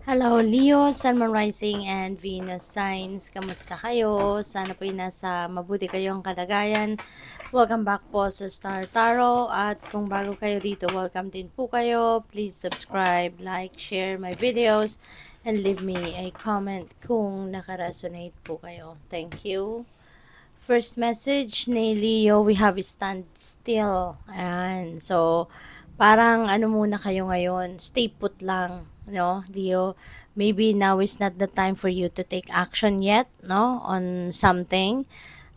Hello, Leo, Sun, Moon Rising, and Venus signs. Kamusta kayo? Sana po nasa mabuti kayong kalagayan. Welcome back po sa Star Tarot. At kung bago kayo dito, welcome din po kayo. Please subscribe, like, share my videos, and leave me a comment kung nakaresonate po kayo. Thank you. First message ni Leo, we have stand still. Ayan. So, parang ano muna kayo ngayon, stay put lang, no, Leo. Maybe now is not the time for you to take action yet, no, on something.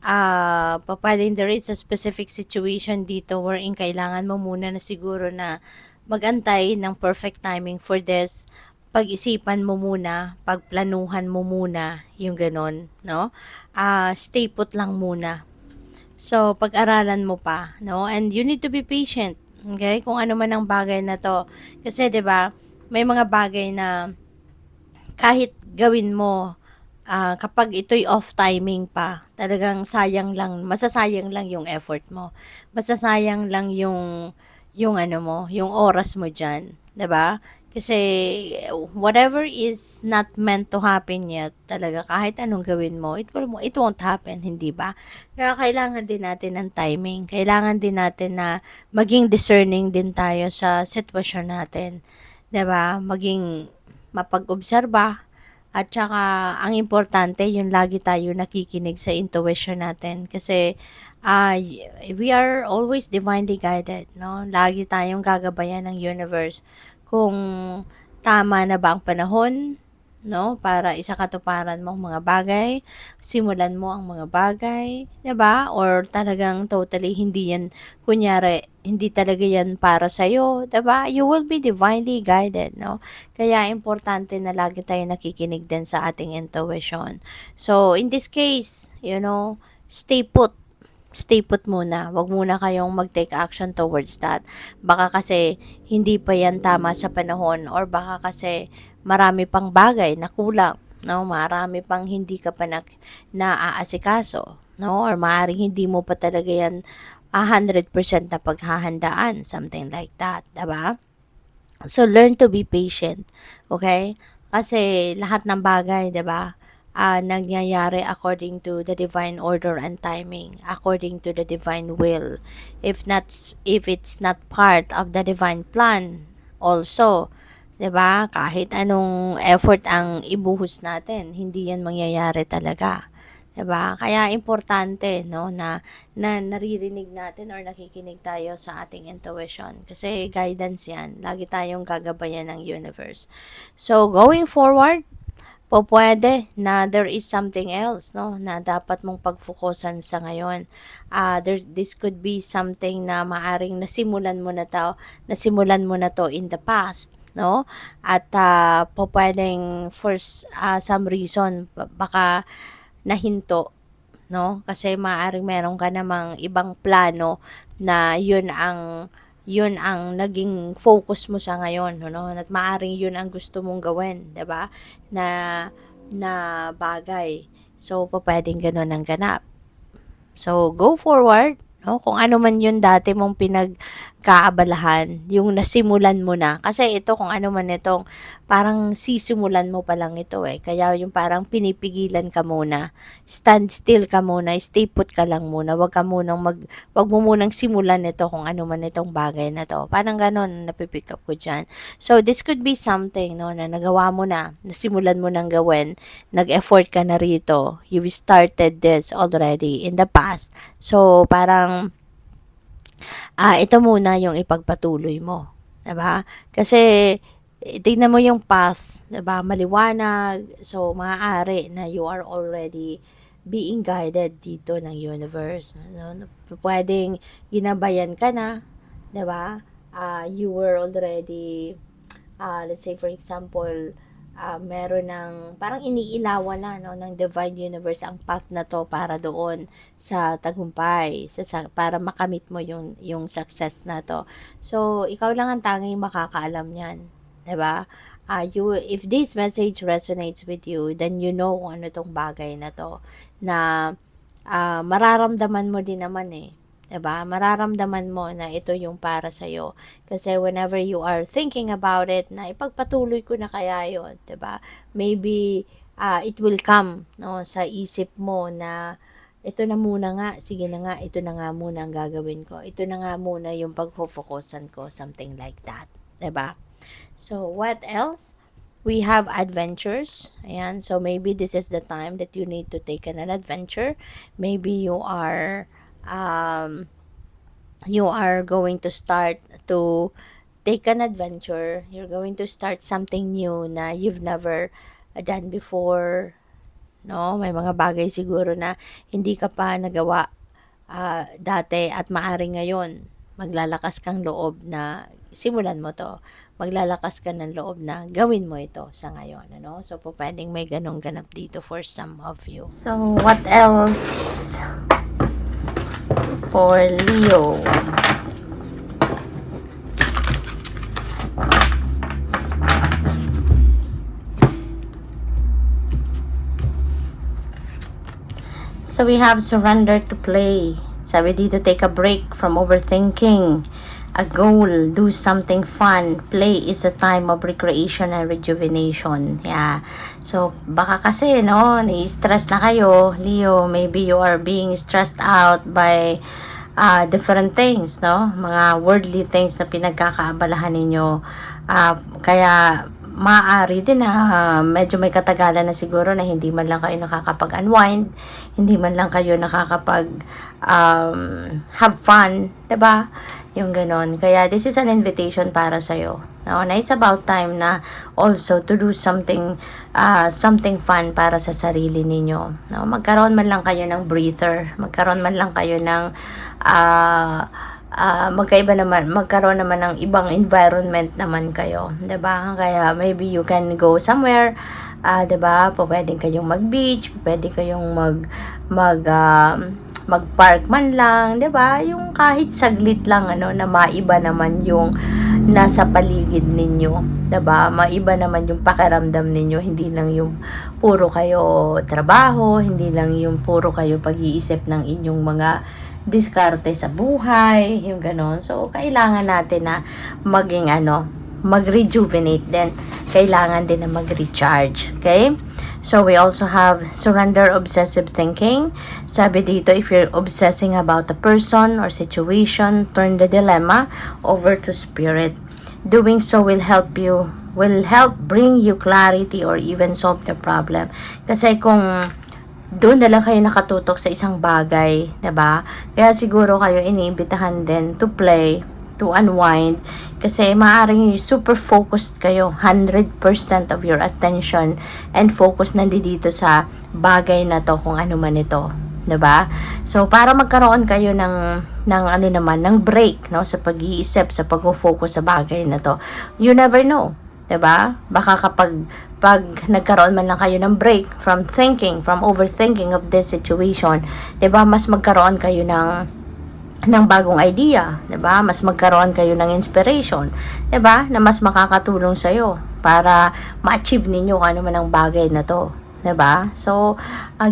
Pwedeng there is a specific situation dito wherein kailangan mo muna na siguro na magantay ng perfect timing for this. Pag-isipan mo muna, pagplanuhan mo muna, yung ganon, no? Stay put lang muna. So, pag-aralan mo pa, no? And you need to be patient, okay? Kung ano man ang bagay na to. Kasi, 'di ba, may mga bagay na kahit gawin mo, kapag ito'y off timing pa, talagang sayang lang, masasayang lang yung effort mo. Masasayang lang yung ano mo, yung oras mo diyan, 'di ba? Kasi whatever is not meant to happen yet, talaga kahit anong gawin mo, it won't happen, hindi ba? Kaya kailangan din natin ng timing. Kailangan din natin na maging discerning din tayo sa sitwasyon natin. 'Di ba? Maging mapag-obserba at saka ang importante yung lagi tayo nakikinig sa intuition natin kasi we are always divinely guided, no? Lagi tayong gagabayan ng universe kung tama na ba ang panahon, no? Para isakatuparan mo ang mga bagay, simulan mo ang mga bagay, 'di ba? Or talagang totally hindi yan, kunyari, hindi talaga yan para sa iyo, 'di ba? You will be divinely guided, no? Kaya importante na lagi tayo nakikinig din sa ating intuition. So, in this case, stay put muna. Huwag muna kayong mag-take action towards that. Baka kasi hindi pa yan tama sa panahon or baka kasi marami pang bagay na kulang. No, marami pang hindi ka pa naaasikaso, no? Or maaaring hindi mo pa talaga yan 100% na paghahandaan, something like that, 'di ba? So, learn to be patient. Okay? Kasi lahat ng bagay, 'di ba? Nangyayari according to the divine order and timing, according to the divine will. If it's not part of the divine plan, also, 'di ba? Kahit anong effort ang ibuhos natin, hindi 'yan mangyayari talaga. 'Di ba? Kaya importante, no, na naririnig natin or nakikinig tayo sa ating intuition kasi guidance 'yan. Lagi tayong gagabayan ng universe. So, going forward, pwede na there is something else, no, na dapat mong pagfokusan sa ngayon. This could be something na maaring nasimulan mo na to in the past, no? At pwedeng for some reason baka nahinto, no? Kasi maaaring meron ka namang ibang plano na yun ang naging focus mo sa ngayon, no? At maaaring yun ang gusto mong gawin, 'di ba? Na na bagay. So, pwedeng ganun ang ganap. So, go forward, no? Kung ano man yun dati mong pinagkaabalahan, yung nasimulan mo na. Kasi ito, kung ano man itong, parang sisimulan mo pa lang ito eh. Kaya yung parang pinipigilan ka muna. Stand still ka muna, stay put ka lang muna. Wag mo munang simulan ito kung ano man itong bagay na to. Parang ganon, napipick up ko dyan. So, this could be something, no, na nagawa mo na, nasimulan mo nang gawin, nag-effort ka na rito, you started this already in the past. So, parang, ito muna yung ipagpatuloy mo. 'Di ba? Kasi, tignan mo yung path, 'di ba? Maliwanag. So, maaari na you are already being guided dito ng universe. No? Pwedeng ginabayan ka na, 'di ba? You were already, let's say for example, meron ng parang iniilawan na, no, ng divine universe ang path na to para doon sa tagumpay, para makamit mo yung success na to. So, ikaw lang ang tanging makakaalam niyan, 'di ba? If this message resonates with you, then you know kung ano tong bagay na to na mararamdaman mo din naman eh, 'Diba? Mararamdaman mo na ito yung para sa'yo. Kasi whenever you are thinking about it, na ipagpatuloy ko na kaya yun, 'diba? Maybe it will come, no, sa isip mo na ito na muna nga, sige na nga, ito na nga muna ang gagawin ko. Ito na nga muna yung pagfo-focusan ko, something like that, 'diba? So, what else? We have adventures. Ayan, so maybe this is the time that you need to take an adventure. Maybe you are going to start to take an adventure. You're going to start something new na you've never done before. No, may mga bagay siguro na hindi ka pa nagawa dati at maari ngayon maglalakas kang loob na simulan mo to. Maglalakas ka ng loob na gawin mo ito sa ngayon, ano? So, pwedeng may ganong ganap dito for some of you. So, what else for Leo? So, we have surrender to play. Sabi dito, take a break from overthinking a goal, do something fun. Play is a time of recreation and rejuvenation. Yeah. So, baka kasi, no, nai-stress na kayo, Leo. Maybe you are being stressed out by different things, no? Mga worldly things na pinagkakaabalahan ninyo. Kaya, maaari din na medyo may katagalan na siguro na hindi man lang kayo nakakapag-unwind, hindi man lang kayo nakakapag have fun, 'di ba? Yung ganon. Kaya this is an invitation para sa'yo. No? Na it's about time na also to do something fun para sa sarili ninyo. No? Magkaroon man lang kayo ng breather, magkaroon man lang kayo ng magkaroon naman ng ibang environment naman kayo, 'di ba? Kaya maybe you can go somewhere, 'di ba? Pwedeng kayong mag-beach, pwedeng kayong mag-park man lang, 'di ba? Yung kahit saglit lang ano na maiba naman yung nasa paligid ninyo, 'di ba? Maiba naman yung pakiramdam ninyo, hindi lang yung puro kayo trabaho, hindi lang yung puro kayo pag-iisip ng inyong mga diskarte sa buhay, yung ganon. So, kailangan natin na mag-rejuvenate din. Kailangan din na mag-recharge. Okay? So, we also have surrender obsessive thinking. Sabi dito, if you're obsessing about a person or situation, turn the dilemma over to spirit. Doing so will help bring you clarity or even solve the problem. Kasi kung doon na lang kayo nakatutok sa isang bagay, 'di ba? Kaya siguro kayo iniimbitahan din to play, to unwind, kasi maaaring super focused kayo, 100% of your attention and focus nandito sa bagay na to, kung ano man ito, 'di ba? So para magkaroon kayo ng break, no, sa pag-iisip, sa pag-focus sa bagay na to. You never know, 'di ba? Baka pag nagkaroon man lang kayo ng break from overthinking of this situation, 'di ba, mas magkaroon kayo ng bagong idea, 'di ba? Mas magkaroon kayo ng inspiration, 'di ba? Na mas makakatulong sa iyo para ma-achieve ninyo ano man ang bagay na 'to, 'di ba? So,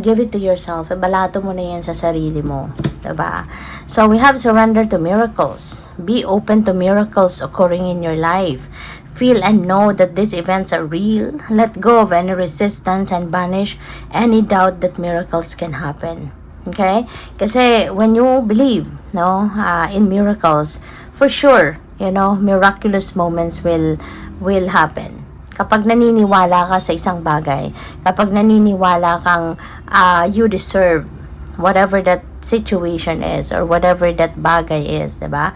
give it to yourself. Balato mo na 'yan sa sarili mo, 'di ba? So, we have surrender to miracles. Be open to miracles occurring in your life. Feel and know that these events are real. Let go of any resistance and banish any doubt that miracles can happen. Okay? Kasi when you believe, no, in miracles, for sure, miraculous moments will happen. Kapag naniniwala ka sa isang bagay, kapag naniniwala kang you deserve whatever that situation is or whatever that bagay is, 'di ba?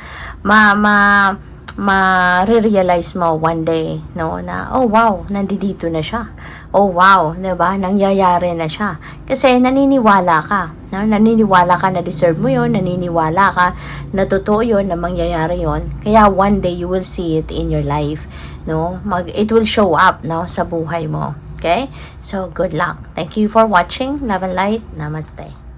Ma-realize mo one day, no, na oh wow, nandito na siya. Oh wow, 'di ba? Nangyayari na siya. Kasi naniniwala ka, no? Naniniwala ka na deserve mo 'yon, naniniwala ka na totoo 'yon, na mangyayari 'yon. Kaya one day you will see it in your life, no? It will show up, no, sa buhay mo. Okay? So good luck. Thank you for watching. Love and light. Namaste.